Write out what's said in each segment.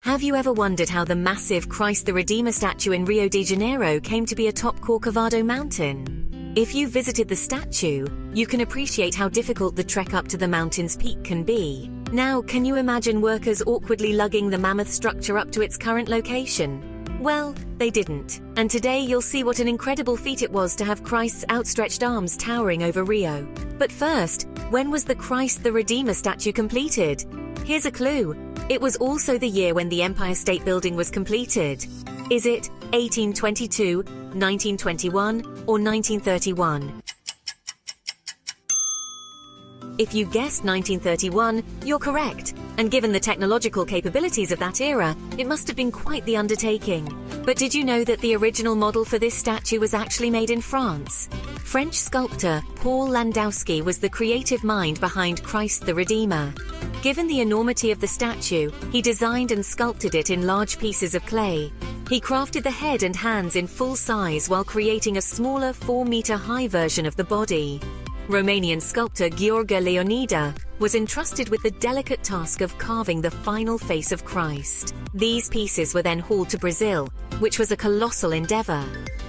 Have you ever wondered how the massive Christ the Redeemer statue in Rio de Janeiro came to be atop Corcovado Mountain? If you visited the statue, you can appreciate how difficult the trek up to the mountain's peak can be. Now, can you imagine workers awkwardly lugging the mammoth structure up to its current location? Well, they didn't. And today you'll see what an incredible feat it was to have Christ's outstretched arms towering over Rio. But first, when was the Christ the Redeemer statue completed? Here's a clue. It was also the year when the Empire State Building was completed. Is it 1822, 1921, or 1931? If you guessed 1931, you're correct. And given the technological capabilities of that era, it must have been quite the undertaking. But did you know that the original model for this statue was actually made in France? French sculptor Paul Landowski was the creative mind behind Christ the Redeemer. Given the enormity of the statue, he designed and sculpted it in large pieces of clay. He crafted the head and hands in full size while creating a smaller 4-meter-high version of the body. Romanian sculptor Gheorghe Leonida was entrusted with the delicate task of carving the final face of Christ. These pieces were then hauled to Brazil, which was a colossal endeavor.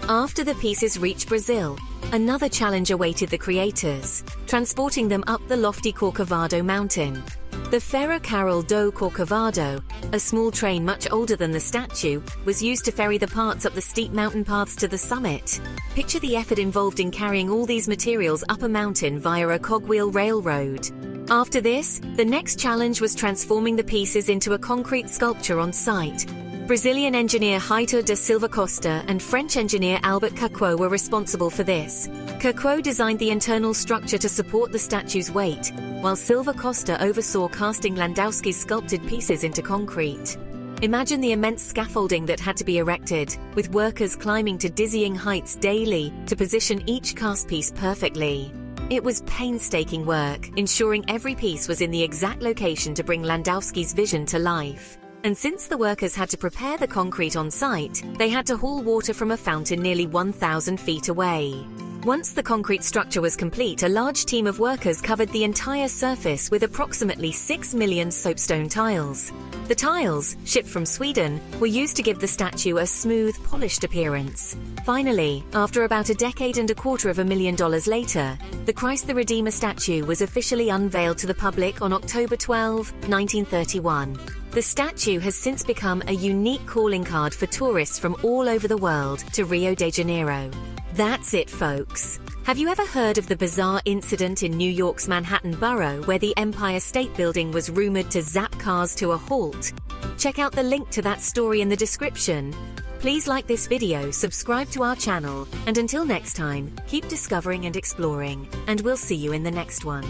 After the pieces reached Brazil, another challenge awaited the creators, transporting them up the lofty Corcovado Mountain. The Ferrocarril do Corcovado, a small train much older than the statue, was used to ferry the parts up the steep mountain paths to the summit. Picture the effort involved in carrying all these materials up a mountain via a cogwheel railroad. After this, the next challenge was transforming the pieces into a concrete sculpture on site. Brazilian engineer Heitor da Silva Costa and French engineer Albert Caquot were responsible for this. Caquot designed the internal structure to support the statue's weight, while Silva Costa oversaw casting Landowski's sculpted pieces into concrete. Imagine the immense scaffolding that had to be erected, with workers climbing to dizzying heights daily to position each cast piece perfectly. It was painstaking work, ensuring every piece was in the exact location to bring Landowski's vision to life. And since the workers had to prepare the concrete on site, they had to haul water from a fountain nearly 1,000 feet away. Once the concrete structure was complete, a large team of workers covered the entire surface with approximately 6 million soapstone tiles. The tiles, shipped from Sweden, were used to give the statue a smooth, polished appearance. Finally, after about $250,000 later, the Christ the Redeemer statue was officially unveiled to the public on October 12, 1931. The statue has since become a unique calling card for tourists from all over the world to Rio de Janeiro. That's it, folks. Have you ever heard of the bizarre incident in New York's Manhattan borough where the Empire State Building was rumored to zap cars to a halt? Check out the link to that story in the description. Please like this video, subscribe to our channel, and until next time, keep discovering and exploring, and we'll see you in the next one.